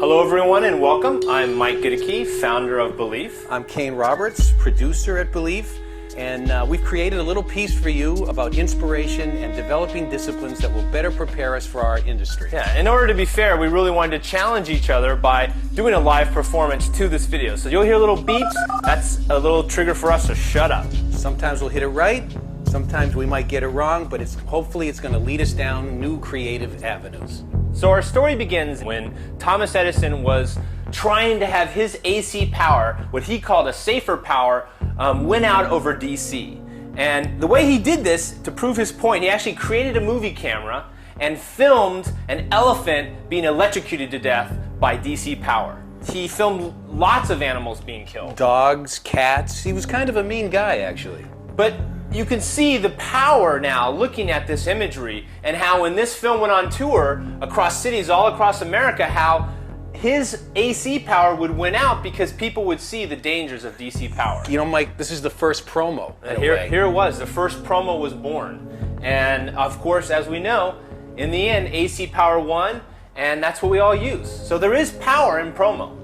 Hello everyone and welcome. I'm Mike Goodicke, founder of Belief. I'm Kane Roberts, producer at Belief, and we've created a little piece for you about inspiration and developing disciplines that will better prepare us for our industry. Yeah, in order to be fair, we really wanted to challenge each other by doing a live performance to this video. So you'll hear little beeps, that's a little trigger for us to shut up. Sometimes we'll hit it right, sometimes we might get it wrong, but hopefully it's going to lead us down new creative avenues. So our story begins when Thomas Edison was trying to have his AC power, what he called a safer power, win out over DC. And the way he did this, to prove his point, he actually created a movie camera and filmed an elephant being electrocuted to death by DC power. He filmed lots of animals being killed. Dogs, cats, he was kind of a mean guy actually. But you can see the power now looking at this imagery and how when this film went on tour across cities all across America, how his AC power would win out because people would see the dangers of DC power. You know, Mike, this is the first promo. Here it was. The first promo was born. And of course, as we know, in the end, AC power won, and that's what we all use. So there is power in promo.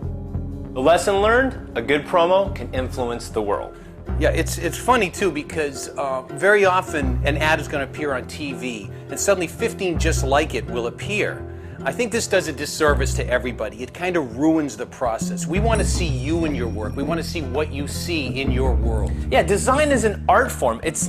The lesson learned, a good promo can influence the world. Yeah, it's funny too because very often an ad is going to appear on TV and suddenly 15 just like it will appear. I think this does a disservice to everybody. It kind of ruins the process. We want to see you in your work. We want to see what you see in your world. Yeah, design is an art form. It's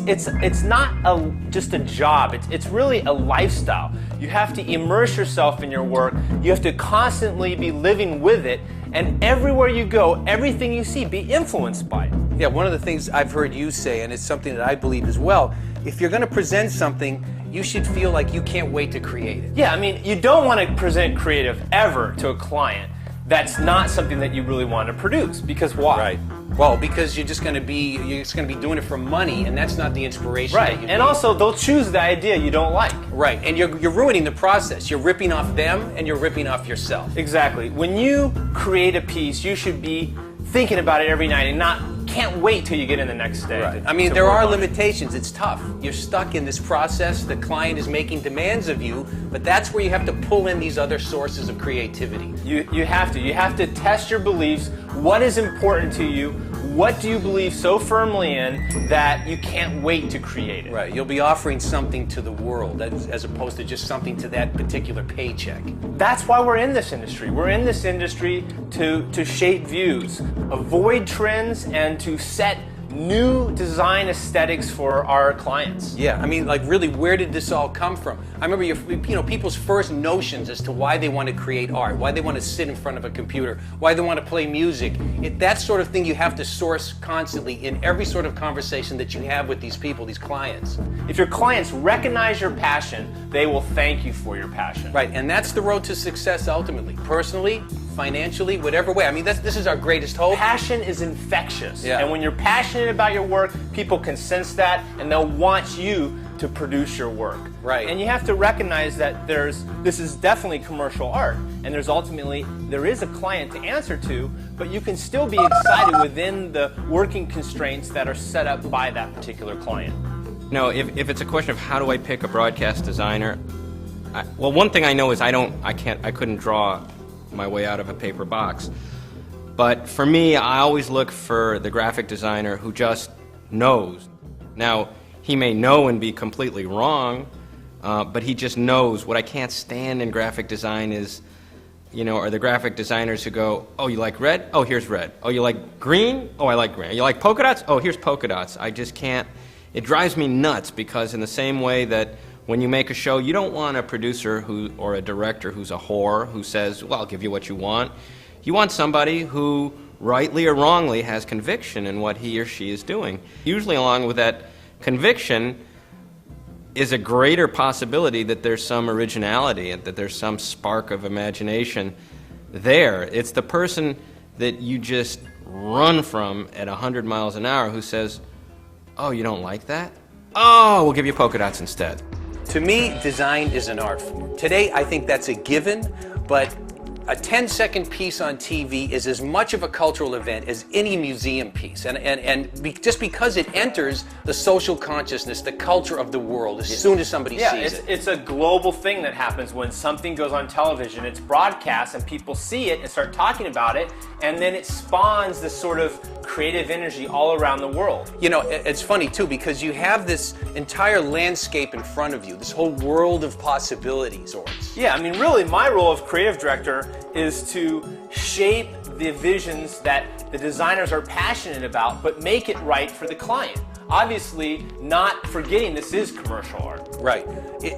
not just a job. It's really a lifestyle. You have to immerse yourself in your work. You have to constantly be living with it. And everywhere you go, everything you see, be influenced by it. Yeah, one of the things I've heard you say, and it's something that I believe as well, if you're going to present something, you should feel like you can't wait to create it. Yeah, I mean, you don't want to present creative ever to a client that's not something that you really want to produce, because why? Right. Well, because you're just going to be doing it for money, and that's not the inspiration. Right. That you And need. also, they'll choose the idea you don't like. Right. And you're ruining the process. You're ripping off them, and you're ripping off yourself. Exactly. When you create a piece, you should be thinking about it every night and can't wait till you get in the next day. Right. I mean, there are limitations. It's tough. You're stuck in this process. The client is making demands of you, but that's where you have to pull in these other sources of creativity. You have to test your beliefs. What is important to you? What do you believe so firmly in that you can't wait to create it? Right. You'll be offering something to the world as opposed to just something to that particular paycheck. That's why we're in this industry. We're in this industry to shape views, avoid trends, and to set new design aesthetics for our clients. Yeah, I mean, like really, where did this all come from? I remember people's first notions as to why they want to create art, why they want to sit in front of a computer, why they want to play music. That sort of thing you have to source constantly in every sort of conversation that you have with these people, these clients. If your clients recognize your passion, they will thank you for your passion. Right, and that's the road to success ultimately, personally, financially, whatever way. I mean, this is our greatest hope. Passion is infectious. Yeah. And when you're passionate about your work, people can sense that and they'll want you to produce your work. Right. And you have to recognize that this is definitely commercial art, and there is a client to answer to, but you can still be excited within the working constraints that are set up by that particular client. No, if it's a question of how do I pick a broadcast designer, well, one thing I know is I couldn't draw my way out of a paper box. But for me, I always look for the graphic designer who just knows. Now, he may know and be completely wrong, but he just knows. What I can't stand in graphic design is, are the graphic designers who go, oh, you like red? Oh, here's red. Oh, you like green? Oh, I like green. You like polka dots? Oh, here's polka dots. I just can't. It drives me nuts because in the same way that when you make a show, you don't want a producer or a director who's a whore who says, well, I'll give you what you want. You want somebody who, rightly or wrongly, has conviction in what he or she is doing. Usually along with that conviction is a greater possibility that there's some originality and that there's some spark of imagination there. It's the person that you just run from at 100 miles an hour who says, oh, you don't like that? Oh, we'll give you polka dots instead. To me, design is an art form. Today, I think that's a given, but a 10-second piece on TV is as much of a cultural event as any museum piece. Just because it enters the social consciousness, the culture of the world, as soon as somebody sees it. It's a global thing that happens when something goes on television. It's broadcast and people see it and start talking about it, and then it spawns this sort of creative energy all around the world. You know, it's funny too, because you have this entire landscape in front of you, this whole world of possibilities. Yeah, I mean, really, my role of creative director is to shape the visions that the designers are passionate about, but make it right for the client. Obviously, not forgetting this is commercial art. Right.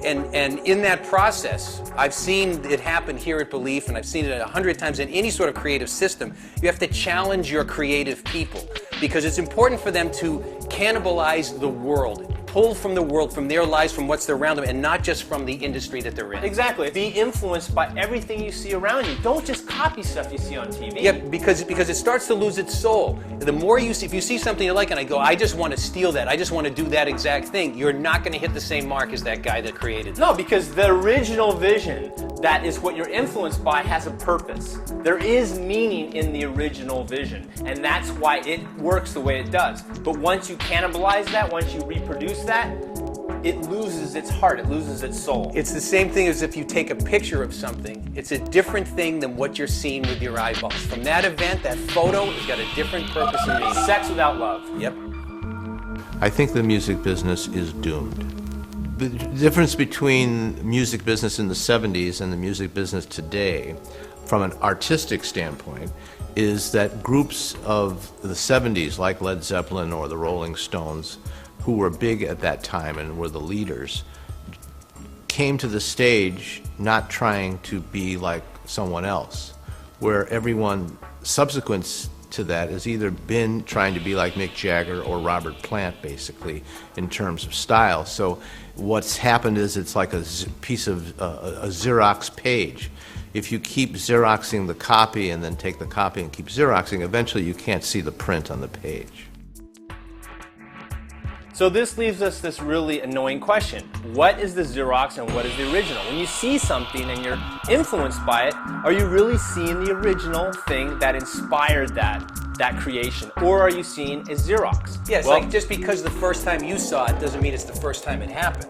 And in that process, I've seen it happen here at Belief, and I've seen it 100 times in any sort of creative system. You have to challenge your creative people, because it's important for them to cannibalize the world, pull from the world, from their lives, from what's around them, and not just from the industry that they're in. Exactly. Be influenced by everything you see around you. Don't just copy stuff you see on TV. Yeah, because it starts to lose its soul. The more you see, if you see something you like and I go, I just want to steal that, I just want to do that exact thing, you're not going to hit the same mark as that guy that created it. No, because the original vision, that is what you're influenced by, has a purpose. There is meaning in the original vision, and that's why it works the way it does. But once you cannibalize that, once you reproduce that, it loses its heart, it loses its soul. It's the same thing as if you take a picture of something. It's a different thing than what you're seeing with your eyeballs. From that event, that photo has got a different purpose and meaning. Sex without love. Yep. I think the music business is doomed. The difference between music business in the 70s and the music business today, from an artistic standpoint, is that groups of the 70s, like Led Zeppelin or the Rolling Stones, who were big at that time and were the leaders, came to the stage not trying to be like someone else, where everyone subsequent to that has either been trying to be like Mick Jagger or Robert Plant, basically, in terms of style. So what's happened is it's like a piece of a Xerox page. If you keep Xeroxing the copy and then take the copy and keep Xeroxing, eventually you can't see the print on the page. So this leaves us this really annoying question. What is the Xerox and what is the original? When you see something and you're influenced by it, are you really seeing the original thing that inspired that creation? Or are you seeing a Xerox? Yeah, it's like just because the first time you saw it doesn't mean it's the first time it happened.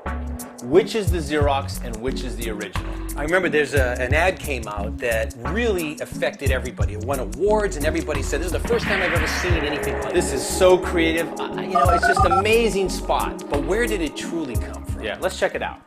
Which is the Xerox and which is the original? I remember there's an ad came out that really affected everybody. It won awards and everybody said, this is the first time I've ever seen anything like this. This is so creative. You know, it's just an amazing spot. But where did it truly come from? Yeah, let's check it out.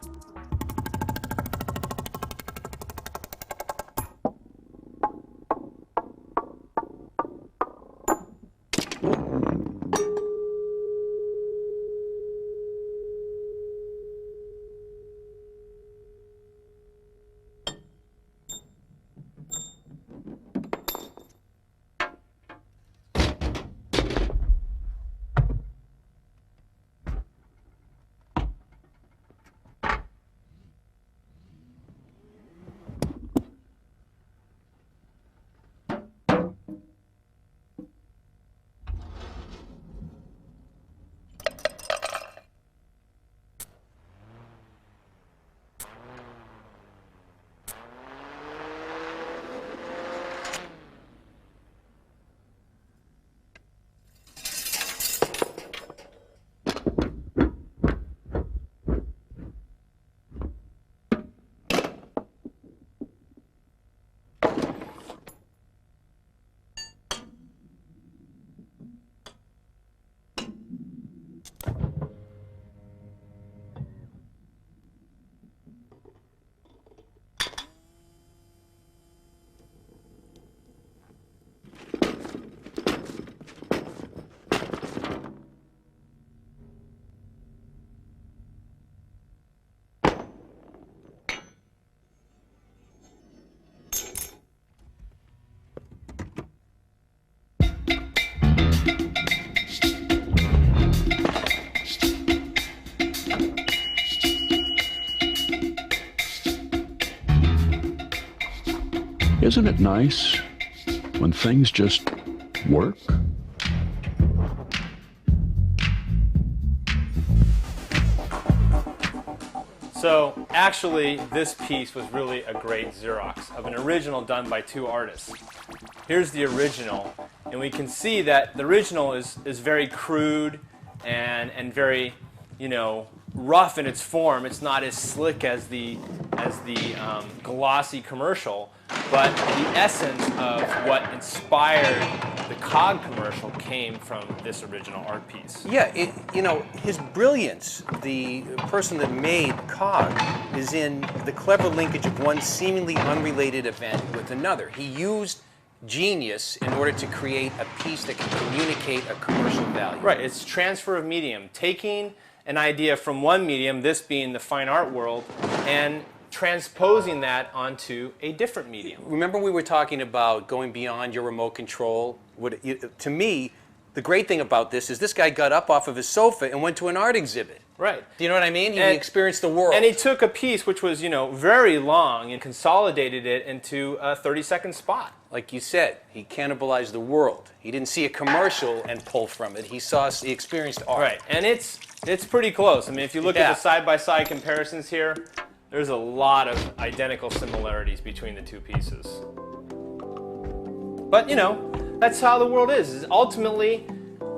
Isn't it nice when things just work? So Actually, this piece was really a great Xerox of an original done by two artists. Here's the original, and we can see that the original is very crude and very, you know, rough in its form. It's not as slick as the glossy commercial, but the essence of what inspired the COG commercial came from this original art piece. Yeah, you know, his brilliance, the person that made COG, is in the clever linkage of one seemingly unrelated event with another. He used genius in order to create a piece that can communicate a commercial value. Right, it's transfer of medium, taking an idea from one medium, this being the fine art world, and transposing that onto a different medium. Remember we were talking about going beyond your remote control? To me, the great thing about this is this guy got up off of his sofa and went to an art exhibit. Right. Do you know what I mean? He experienced the world. And he took a piece which was, you know, very long and consolidated it into a 30-second spot. Like you said, he cannibalized the world. He didn't see a commercial and pull from it. He experienced art. Right, and it's pretty close. I mean, if you look at the side-by-side comparisons here, there's a lot of identical similarities between the two pieces. But, you know, that's how the world is ultimately,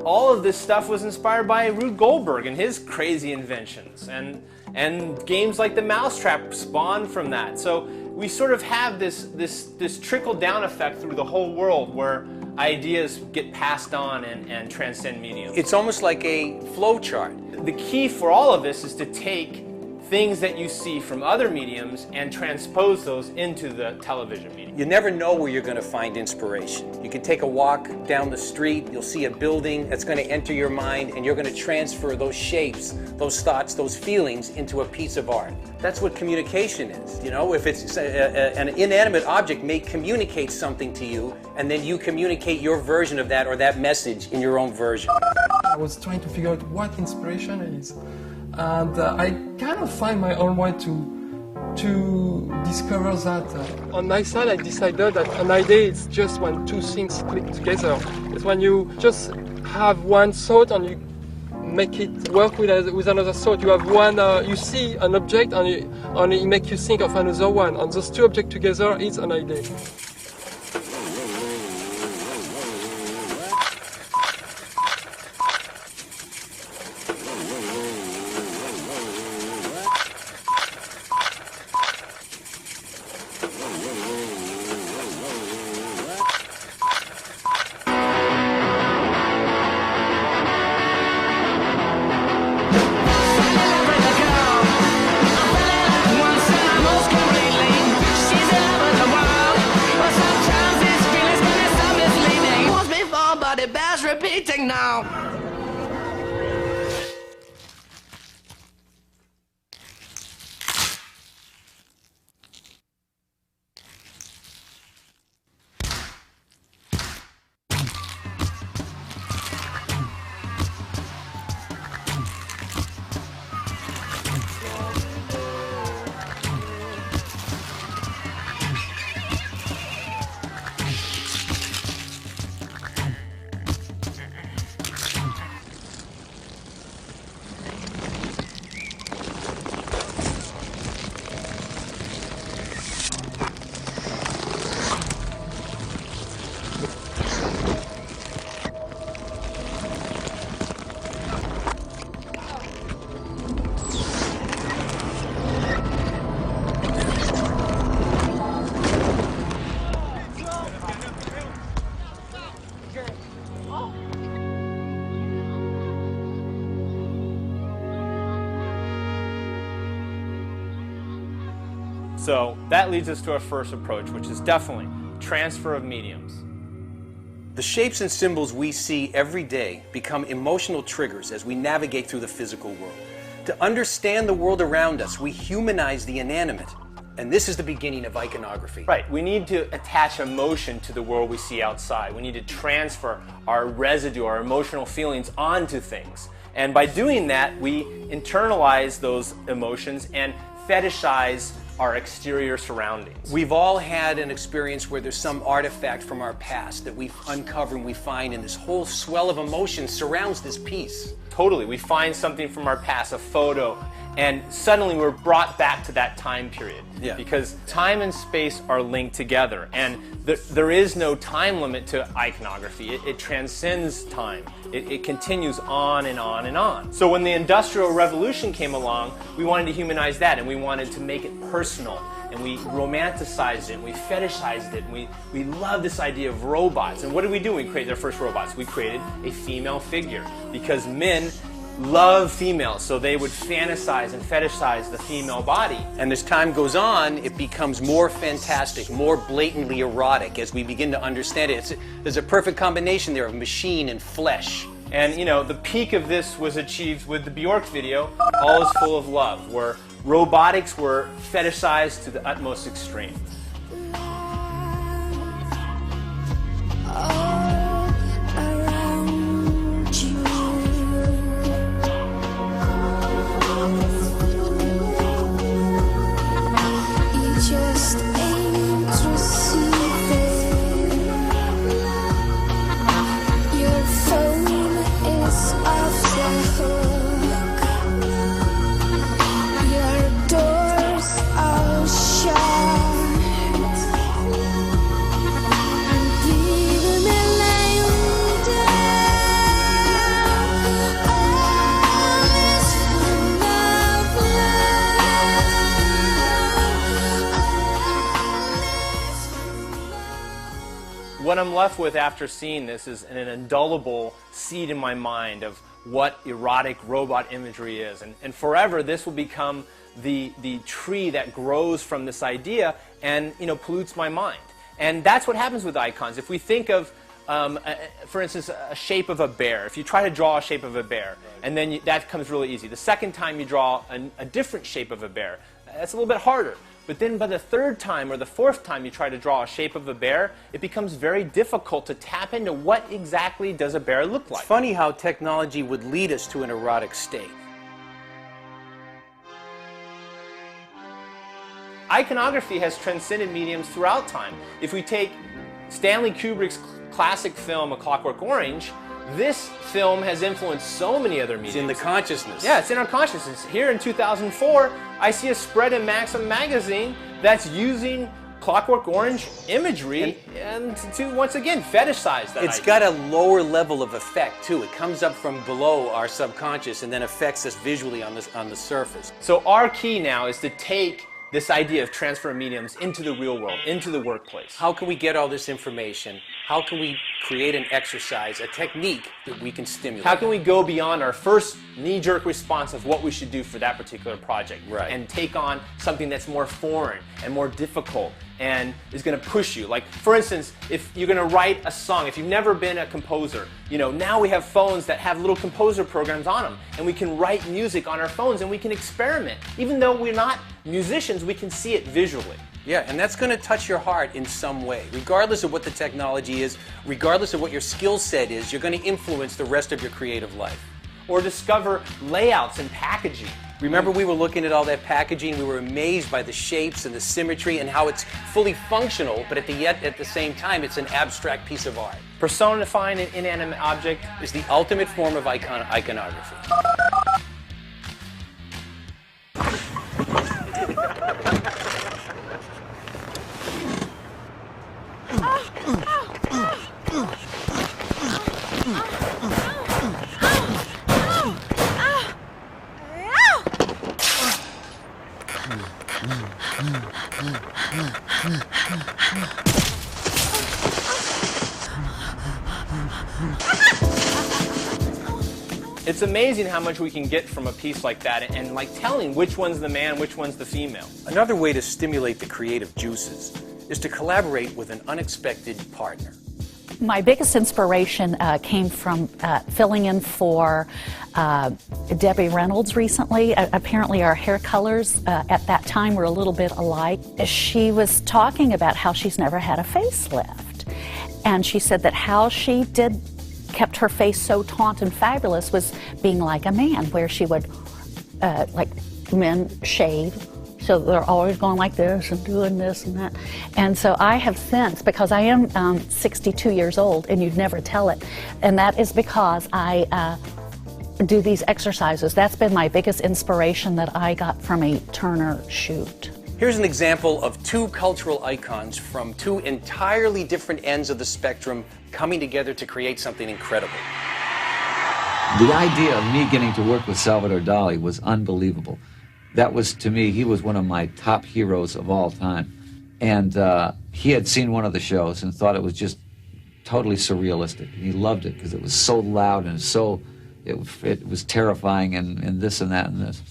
all of this stuff was inspired by Rube Goldberg and his crazy inventions, and games like the Mousetrap spawned from that. So we sort of have this trickle-down effect through the whole world where ideas get passed on and transcend mediums. It's almost like a flow chart. The key for all of this is to take things that you see from other mediums and transpose those into the television medium. You never know where you're going to find inspiration. You can take a walk down the street, you'll see a building that's going to enter your mind, and you're going to transfer those shapes, those thoughts, those feelings into a piece of art. That's what communication is. You know, if it's an inanimate object may communicate something to you, and then you communicate your version of that or that message in your own version. I was trying to figure out what inspiration is. And I kind of find my own way to discover that. On my side, I decided that an idea is just when two things click together. It's when you just have one thought and you make it work with another thought. You have one, you see an object and it makes you think of another one. And those two objects together is an idea. Repeating now. So that leads us to our first approach, which is definitely transfer of mediums. The shapes and symbols we see every day become emotional triggers as we navigate through the physical world. To understand the world around us, we humanize the inanimate. And this is the beginning of iconography. Right, we need to attach emotion to the world we see outside. We need to transfer our residue, our emotional feelings onto things. And by doing that, we internalize those emotions and fetishize our exterior surroundings. We've all had an experience where there's some artifact from our past that we uncover and we find, and this whole swell of emotion surrounds this piece. Totally, we find something from our past, a photo, and suddenly we're brought back to that time period. Yeah. Because time and space are linked together, and there is no time limit to iconography. It transcends time. It continues on and on and on. So when the Industrial Revolution came along, we wanted to humanize that, and we wanted to make it personal. And we romanticized it, and we fetishized it, and we love this idea of robots. And what did we do when we created our first robots? We created a female figure, because men love females, so they would fantasize and fetishize the female body. And as time goes on, it becomes more fantastic, more blatantly erotic as we begin to understand it. There's a perfect combination there of machine and flesh. And you know, the peak of this was achieved with the Bjork video, All Is Full of Love, where robotics were fetishized to the utmost extreme. What I'm left with after seeing this is an indelible seed in my mind of what erotic robot imagery is. And forever this will become the tree that grows from this idea and, you know, pollutes my mind. And that's what happens with icons. If we think of, for instance, a shape of a bear. If you try to draw a shape of a bear, and then that comes really easy. The second time you draw a different shape of a bear, that's a little bit harder. But then by the third time or the fourth time you try to draw a shape of a bear, it becomes very difficult to tap into what exactly does a bear look like. It's funny how technology would lead us to an erotic state. Iconography has transcended mediums throughout time. If we take Stanley Kubrick's classic film, A Clockwork Orange, this film has influenced so many other mediums. It's in the consciousness. Yeah, it's in our consciousness. Here in 2004, I see a spread in Maxim magazine that's using Clockwork Orange imagery and to, once again, fetishize that It's idea. got a lower level of effect, too. It comes up from below our subconscious and then affects us visually on the surface. So our key now is to take this idea of transfer of mediums into the real world, into the workplace. How can we get all this information? How can we create an exercise, a technique that we can stimulate? How can we go beyond our first knee-jerk response of what we should do for that particular project, Right. and take on something that's more foreign and more difficult and is going to push you? Like, for instance, if you're going to write a song, if you've never been a composer, you know, now we have phones that have little composer programs on them, and we can write music on our phones and we can experiment. Even though we're not musicians, we can see it visually. Yeah, and that's going to touch your heart in some way. Regardless of what the technology is, regardless of what your skill set is, you're going to influence the rest of your creative life. Or discover layouts and packaging. Remember, we were looking at all that packaging, we were amazed by the shapes and the symmetry and how it's fully functional, but at the same time, it's an abstract piece of art. Personifying an inanimate object It's the ultimate form of iconography. It's amazing how much we can get from a piece like that, and like telling which one's the man, which one's the female. Another way to stimulate the creative juices is to collaborate with an unexpected partner. My biggest inspiration came from filling in for Debbie Reynolds recently. Apparently our hair colors at that time were a little bit alike. She was talking about how she's never had a facelift. And she said that how she kept her face so taut and fabulous was being like a man, where she would, like men shave, so they're always going like this and doing this and that. And so I have since, because I am 62 years old, and you'd never tell it, and that is because I do these exercises. That's been my biggest inspiration that I got from a Turner shoot. Here's an example of two cultural icons from two entirely different ends of the spectrum coming together to create something incredible. The idea of me getting to work with Salvador Dali was unbelievable. That was, to me, he was one of my top heroes of all time. And he had seen one of the shows and thought it was just totally surrealistic. He loved it because it was so loud and so, it was terrifying and this and that and this.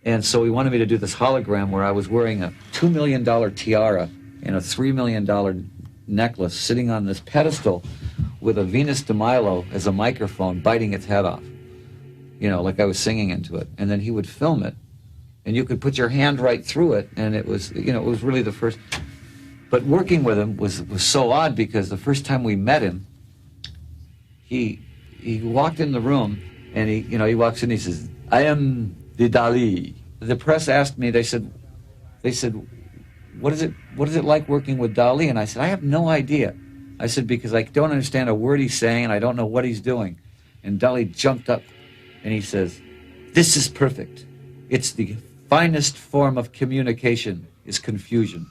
And so he wanted me to do this hologram where I was wearing a $2 million tiara and a $3 million necklace sitting on this pedestal with a Venus de Milo as a microphone biting its head off. You know, like I was singing into it. And then he would film it. And you could put your hand right through it, and it was, you know, it was really the first. But working with him was so odd because the first time we met him, he walked in the room, and he walks in and he says, "I am the Dali." The press asked me, they said, what is it like working with Dali? And I said, I have no idea. I said, because I don't understand a word he's saying, and I don't know what he's doing. And Dali jumped up, and he says, "This is perfect. It's the finest form of communication is confusion."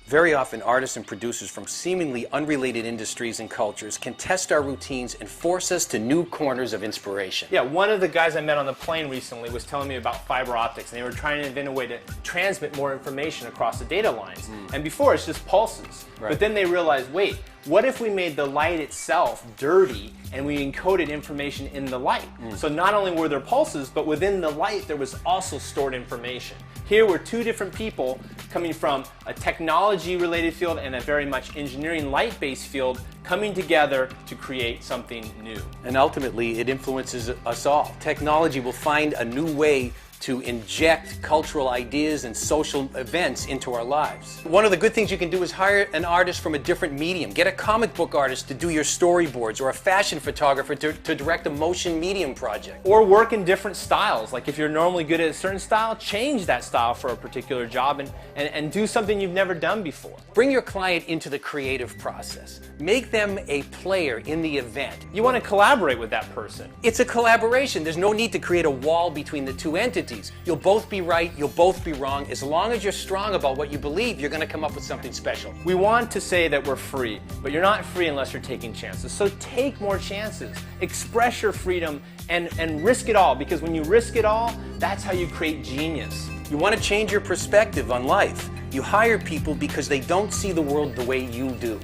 Very often, artists and producers from seemingly unrelated industries and cultures can test our routines and force us to new corners of inspiration. Yeah, one of the guys I met on the plane recently was telling me about fiber optics, and they were trying to invent a way to transmit more information across the data lines. And before, it's just pulses. Right. But then they realized, wait, what if we made the light itself dirty and we encoded information in the light? So not only were there pulses, but within the light there was also stored information. Here were two different people coming from a technology-related field and a very much engineering light-based field coming together to create something new. And ultimately, it influences us all. Technology will find a new way to inject cultural ideas and social events into our lives. One of the good things you can do is hire an artist from a different medium. Get a comic book artist to do your storyboards, or a fashion photographer to direct a motion medium project. Or work in different styles. Like if you're normally good at a certain style, change that style for a particular job and do something you've never done before. Bring your client into the creative process. Make them a player in the event. You want to collaborate with that person. It's a collaboration. There's no need to create a wall between the two entities. You'll both be right, you'll both be wrong. As long as you're strong about what you believe, you're going to come up with something special. We want to say that we're free, but you're not free unless you're taking chances. So take more chances. Express your freedom and risk it all, because when you risk it all, that's how you create genius. You want to change your perspective on life. You hire people because they don't see the world the way you do.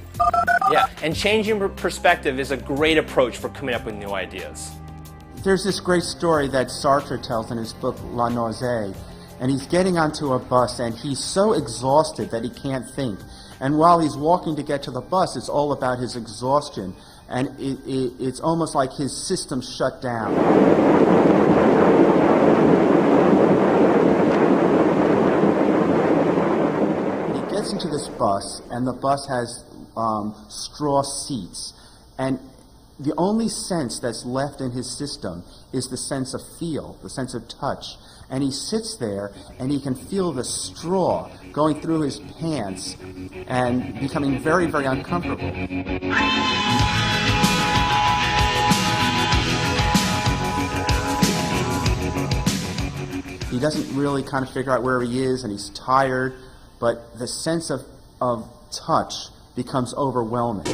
Yeah, and changing perspective is a great approach for coming up with new ideas. There's this great story that Sartre tells in his book La Nausée, and he's getting onto a bus and he's so exhausted that he can't think. And while he's walking to get to the bus, it's all about his exhaustion, and it's almost like his system shut down. He gets into this bus, and the bus has straw seats, and the only sense that's left in his system is the sense of feel, the sense of touch. And he sits there and he can feel the straw going through his pants and becoming very, very uncomfortable. He doesn't really kind of figure out where he is, and he's tired, but the sense of touch becomes overwhelming.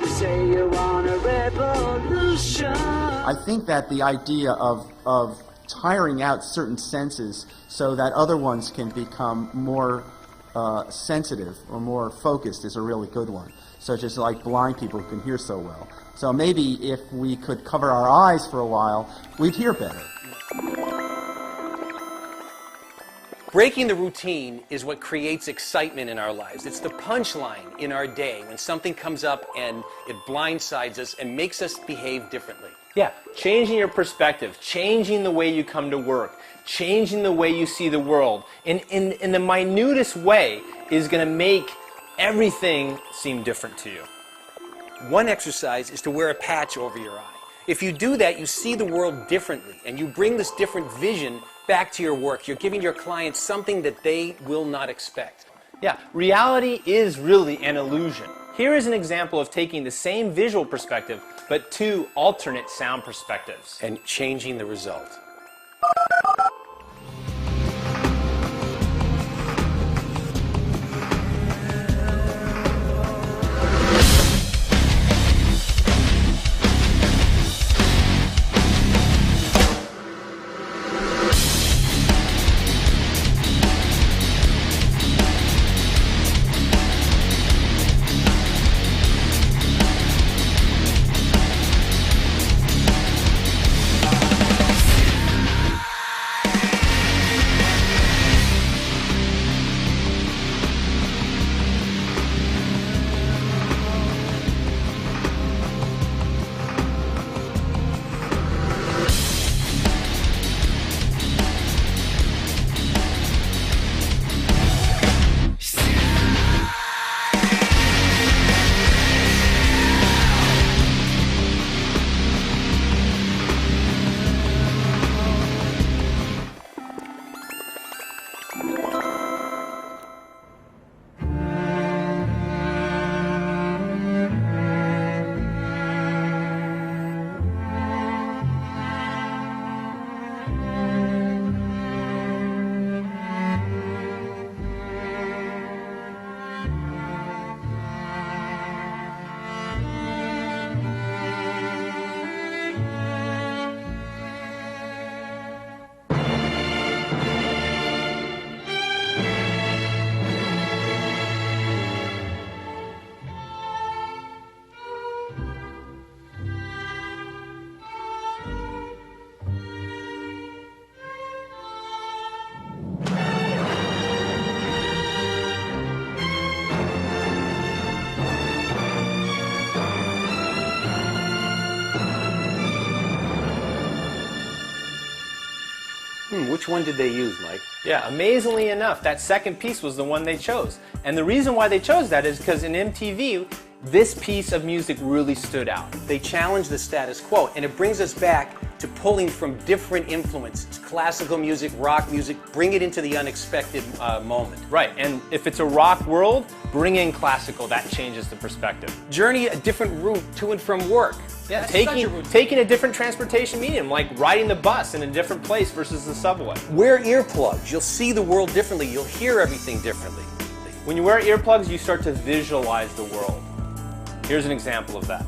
Say you're on a revolution. I think that the idea of tiring out certain senses so that other ones can become more sensitive or more focused is a really good one, such as like blind people who can hear so well. So maybe if we could cover our eyes for a while, we'd hear better. Breaking the routine is what creates excitement in our lives. It's the punchline in our day when something comes up and it blindsides us and makes us behave differently. Yeah, changing your perspective, changing the way you come to work, changing the way you see the world in the minutest way is going to make everything seem different to you. One exercise is to wear a patch over your eye. If you do that, you see the world differently, and you bring this different vision back to your work. You're giving your clients something that they will not expect. Yeah, reality is really an illusion. Here is an example of taking the same visual perspective but 2 alternate sound perspectives. And changing the result. Which one did they use, Mike? Yeah, amazingly enough, that second piece was the one they chose. And the reason why they chose that is because in MTV, this piece of music really stood out. They challenged the status quo, and it brings us back to pulling from different influences. Classical music, rock music, bring it into the unexpected moment. Right, and if it's a rock world, bring in classical, that changes the perspective. Journey a different route to and from work. Yeah, taking a different transportation medium, like riding the bus in a different place versus the subway. Wear earplugs. You'll see the world differently. You'll hear everything differently. When you wear earplugs, you start to visualize the world. Here's an example of that.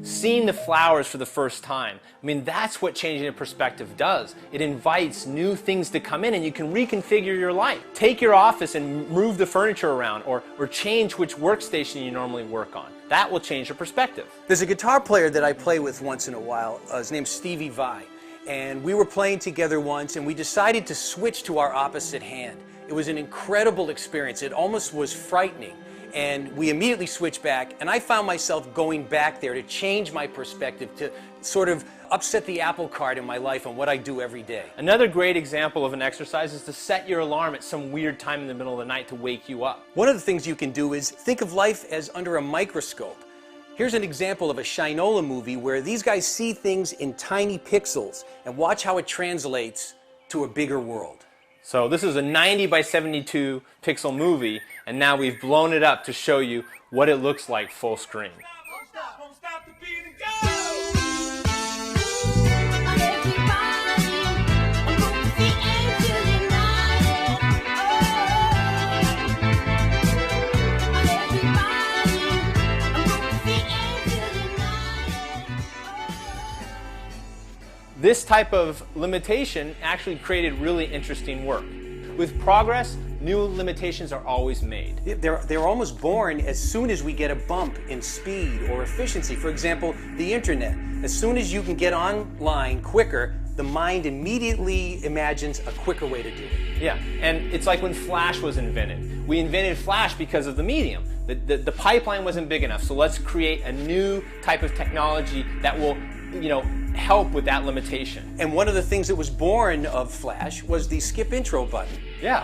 Seeing the flowers for the first time. I mean, that's what changing a perspective does. It invites new things to come in and you can reconfigure your life. Take your office and move the furniture around or change which workstation you normally work on. That will change your perspective. There's a guitar player that I play with once in a while. His name's Stevie Vai. And we were playing together once and we decided to switch to our opposite hand. It was an incredible experience. It almost was frightening. And we immediately switched back, and I found myself going back there to change my perspective, to sort of upset the apple cart in my life on what I do every day. Another great example of an exercise is to set your alarm at some weird time in the middle of the night to wake you up. One of the things you can do is think of life as under a microscope. Here's an example of a Shinola movie where these guys see things in tiny pixels and watch how it translates to a bigger world. So this is a 90 by 72 pixel movie, and now we've blown it up to show you what it looks like full screen. This type of limitation actually created really interesting work. With progress new limitations are always made. They're almost born as soon as we get a bump in speed or efficiency. For example, the internet. As soon as you can get online quicker, the mind immediately imagines a quicker way to do it. Yeah, and it's like when Flash was invented. We invented Flash because of the medium. The pipeline wasn't big enough, so let's create a new type of technology that will, help with that limitation. And one of the things that was born of Flash was the skip intro button. Yeah.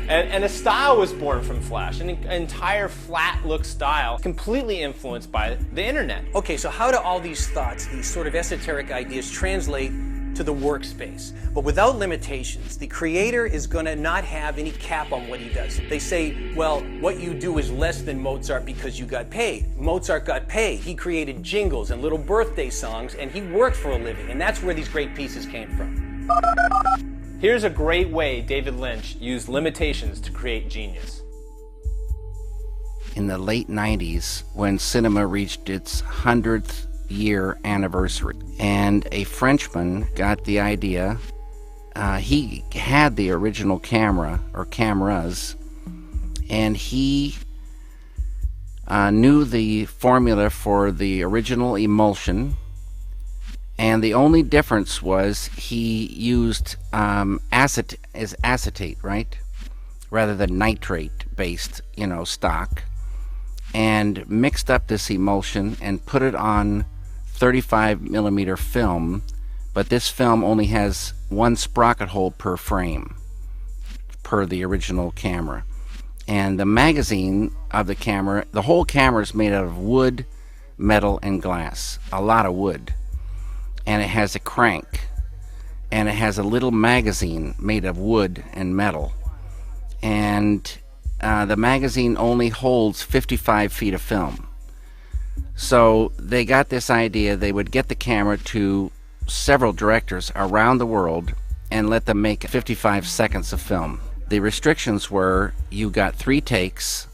And a style was born from Flash, an entire flat look style, completely influenced by the internet. Okay, so how do all these thoughts, these sort of esoteric ideas, translate to the workspace? But without limitations, the creator is going to not have any cap on what he does. They say, well, what you do is less than Mozart because you got paid. Mozart got paid. He created jingles and little birthday songs, and he worked for a living, and that's where these great pieces came from. Here's a great way David Lynch used limitations to create genius. In the late 90s, when cinema reached its 100th year anniversary, and a Frenchman got the idea. He had the original camera, or cameras, and he knew the formula for the original emulsion, and the only difference was he used acetate, right, rather than nitrate-based, stock, and mixed up this emulsion and put it on 35 millimeter film, but this film only has one sprocket hole per frame, per the original camera. And the magazine of the camera, the whole camera is made out of wood, metal, and glass, a lot of wood. And it has a crank, and it has a little magazine made of wood and metal. And the magazine only holds 55 feet of film. So they got this idea they would get the camera to several directors around the world and let them make 55 seconds of film. The restrictions were you got 3 takes,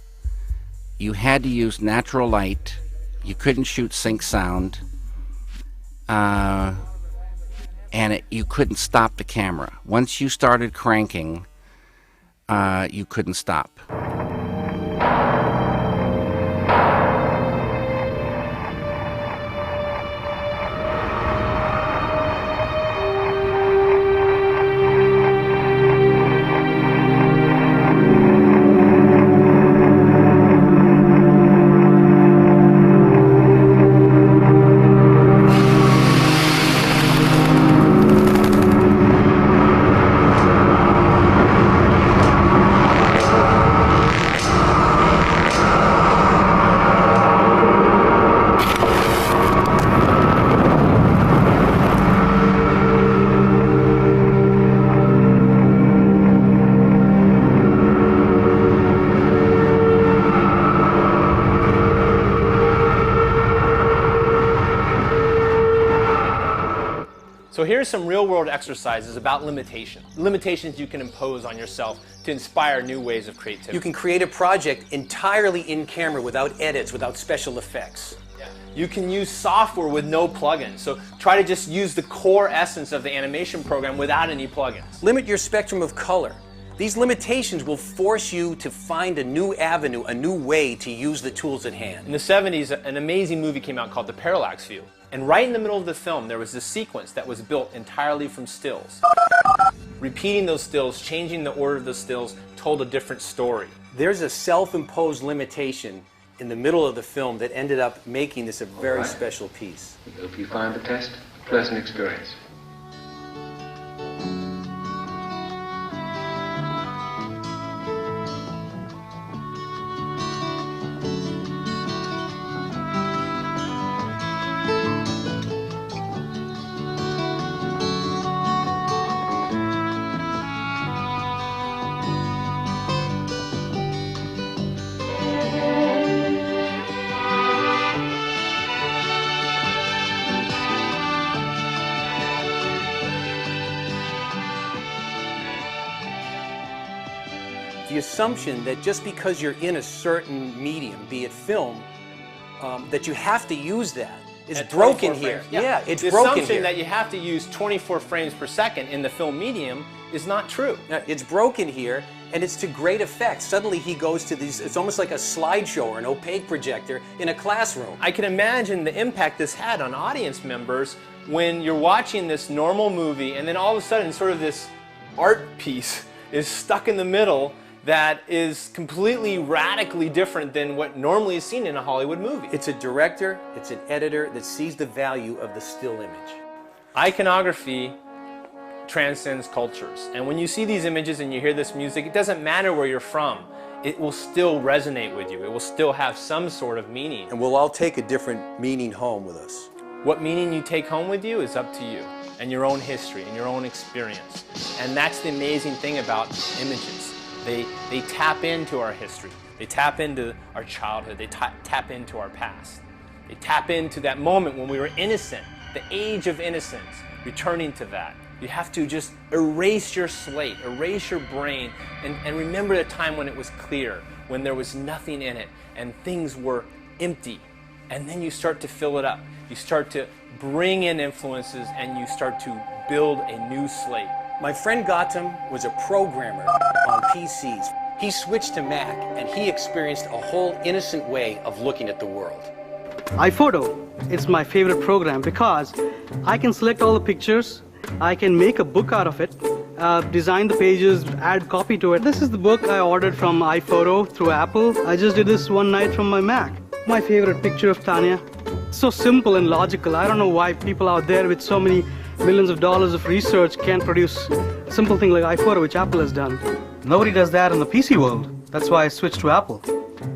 you had to use natural light, you couldn't shoot sync sound, and you couldn't stop the camera. Once you started cranking, you couldn't stop. So here's some real-world exercises about limitations you can impose on yourself to inspire new ways of creativity. You can create a project entirely in camera without edits, without special effects. You can use software with no plugins. So try to just use the core essence of the animation program without any plugins. Limit your spectrum of color. These limitations will force you to find a new avenue, a new way to use the tools at hand. In the 70s, an amazing movie came out called The Parallax View. And right in the middle of the film, there was this sequence that was built entirely from stills. Repeating those stills, changing the order of the stills, told a different story. There's a self-imposed limitation in the middle of the film that ended up making this a very special piece. We hope you find the test a pleasant experience. The assumption that just because you're in a certain medium, be it film, that you have to use that is broken here. Yeah, it's broken here. The assumption that you have to use 24 frames per second in the film medium is not true. It's broken here, And it's to great effect. Suddenly he goes to these, it's almost like a slideshow or an opaque projector in a classroom. I can imagine the impact this had on audience members when you're watching this normal movie and then all of a sudden sort of this art piece is stuck in the middle that is completely radically different than what normally is seen in a Hollywood movie. It's a director, it's an editor that sees the value of the still image. Iconography transcends cultures. And when you see these images and you hear this music, it doesn't matter where you're from. It will still resonate with you. It will still have some sort of meaning. And we'll all take a different meaning home with us. What meaning you take home with you is up to you and your own history and your own experience. And that's the amazing thing about images. They tap into our history. They tap into our childhood. They tap into our past. They tap into that moment when we were innocent, the age of innocence, returning to that. You have to just erase your slate, erase your brain, and remember the time when it was clear, when there was nothing in it, and things were empty. And then you start to fill it up. You start to bring in influences, and you start to build a new slate. My friend Gautam was a programmer on PCs. He switched to Mac, and he experienced a whole innocent way of looking at the world. iPhoto is my favorite program because I can select all the pictures, I can make a book out of it, design the pages, add copy to it. This is the book I ordered from iPhoto through Apple. I just did this one night from my Mac. My favorite picture of Tanya. So simple and logical. I don't know why people out there with so many millions of dollars of research can't produce a simple thing like iPhoto, which Apple has done. Nobody does that in the PC world. That's why I switched to Apple.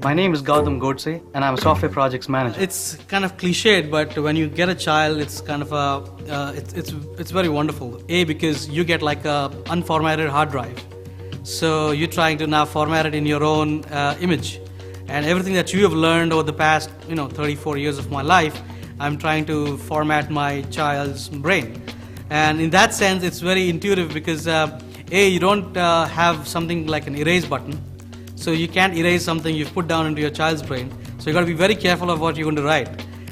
My name is Gautam Godse, and I'm a software projects manager. It's kind of cliched, but when you get a child, it's kind of it's very wonderful. A, because you get like a unformatted hard drive, so you're trying to now format it in your own image, and everything that you have learned over the past 34 years of my life, I'm trying to format my child's brain, and in that sense, it's very intuitive because A, you don't have something like an erase button. So you can't erase something you've put down into your child's brain. So you've got to be very careful of what you're going to write.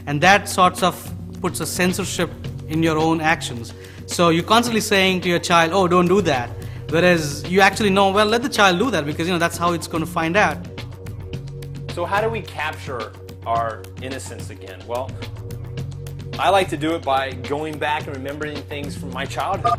And that sort of puts a censorship in your own actions. So you're constantly saying to your child, oh, don't do that. Whereas you actually know, well, let the child do that because that's how it's going to find out. So how do we capture our innocence again? Well, I like to do it by going back and remembering things from my childhood.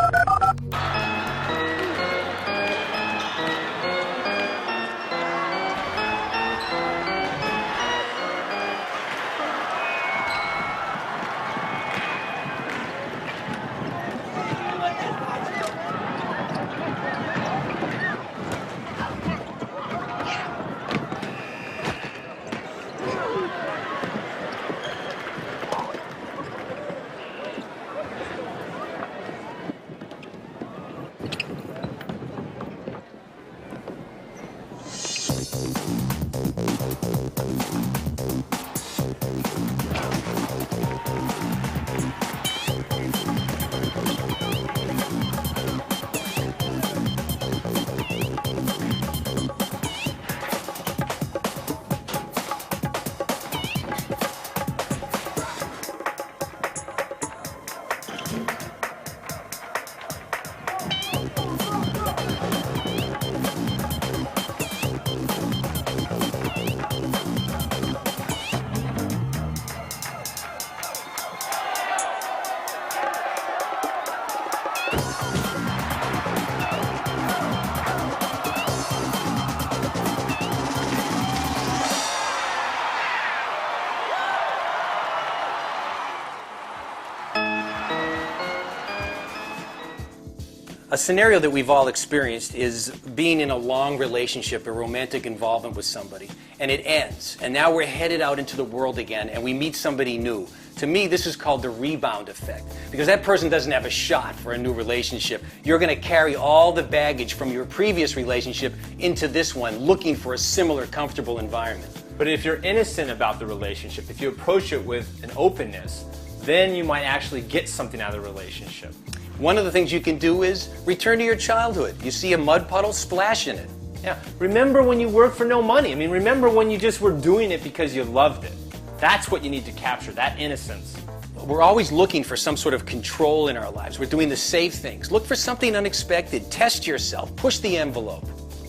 A scenario that we've all experienced is being in a long relationship, a romantic involvement with somebody, and it ends. And now we're headed out into the world again, and we meet somebody new. To me, this is called the rebound effect, because that person doesn't have a shot for a new relationship. You're going to carry all the baggage from your previous relationship into this one, looking for a similar, comfortable environment. But if you're innocent about the relationship, if you approach it with an openness, then you might actually get something out of the relationship. One of the things you can do is return to your childhood. You see a mud puddle, splash in it. Yeah. Remember when you worked for no money. I mean, remember when you just were doing it because you loved it. That's what you need to capture, that innocence. We're always looking for some sort of control in our lives. We're doing the safe things. Look for something unexpected. Test yourself. Push the envelope.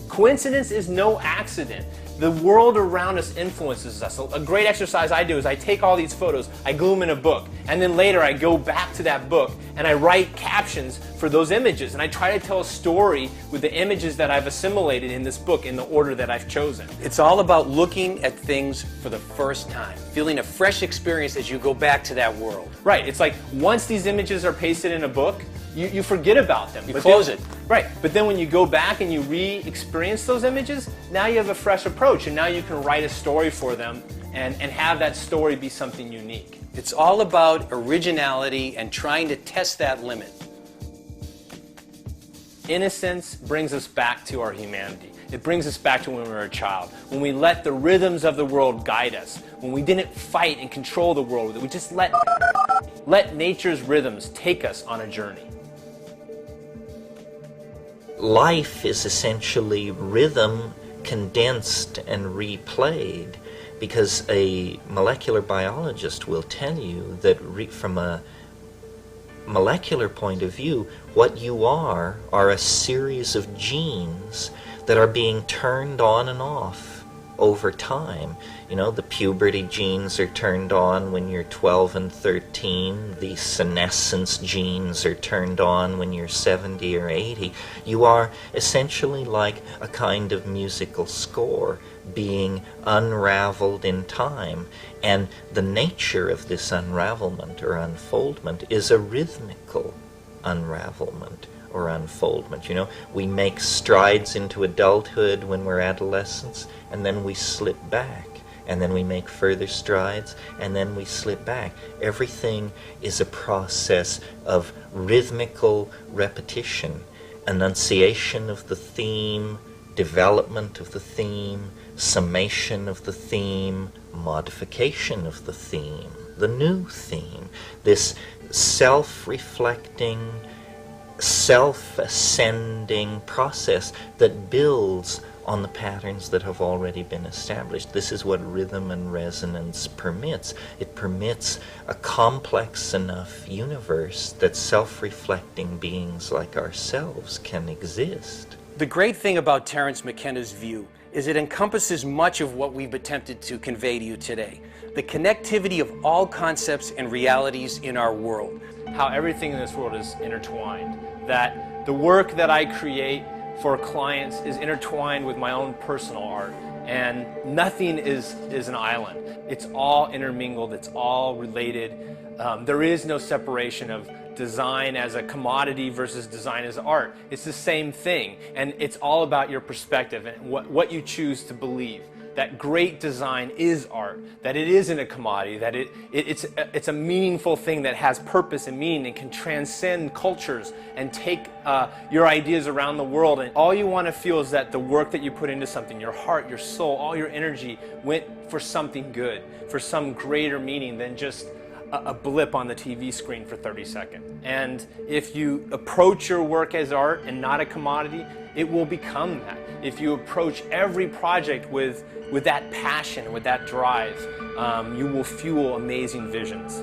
Coincidence is no accident. The world around us influences us. A great exercise I do is I take all these photos, I glue them in a book, and then later I go back to that book and I write captions for those images, and I try to tell a story with the images that I've assimilated in this book in the order that I've chosen. It's all about looking at things for the first time, feeling a fresh experience as you go back to that world. Right, it's like once these images are pasted in a book, you forget about them. You close it. Right, but then when you go back and you re-experience those images, now you have a fresh approach, and now you can write a story for them and have that story be something unique. It's all about originality and trying to test that limit. Innocence brings us back to our humanity. It brings us back to when we were a child, when we let the rhythms of the world guide us, when we didn't fight and control the world, we just let nature's rhythms take us on a journey. Life is essentially rhythm condensed and replayed, because a molecular biologist will tell you that from a molecular point of view, what you are a series of genes that are being turned on and off over time. You know, the puberty genes are turned on when you're 12 and 13. The senescence genes are turned on when you're 70 or 80. You are essentially like a kind of musical score being unraveled in time. And the nature of this unravelment or unfoldment is a rhythmical unravelment or unfoldment. You know, we make strides into adulthood when we're adolescents, and then we slip back, and then we make further strides, and then we slip back. Everything is a process of rhythmical repetition, enunciation of the theme, development of the theme, summation of the theme, modification of the theme, the new theme, this self-reflecting, self-ascending process that builds on the patterns that have already been established. This is what rhythm and resonance permits. It permits a complex enough universe that self-reflecting beings like ourselves can exist. The great thing about Terence McKenna's view is it encompasses much of what we've attempted to convey to you today. The connectivity of all concepts and realities in our world. How everything in this world is intertwined. That the work that I create for clients is intertwined with my own personal art. And nothing is an island. It's all intermingled, it's all related. There is no separation of design as a commodity versus design as art. It's the same thing, and it's all about your perspective and what you choose to believe. That great design is art, that it isn't a commodity, that it's a meaningful thing that has purpose and meaning and can transcend cultures and take your ideas around the world. And all you want to feel is that the work that you put into something, your heart, your soul, all your energy went for something good, for some greater meaning than just a blip on the TV screen for 30 seconds. And if you approach your work as art and not a commodity, it will become that. If you approach every project with that passion, with that drive, you will fuel amazing visions.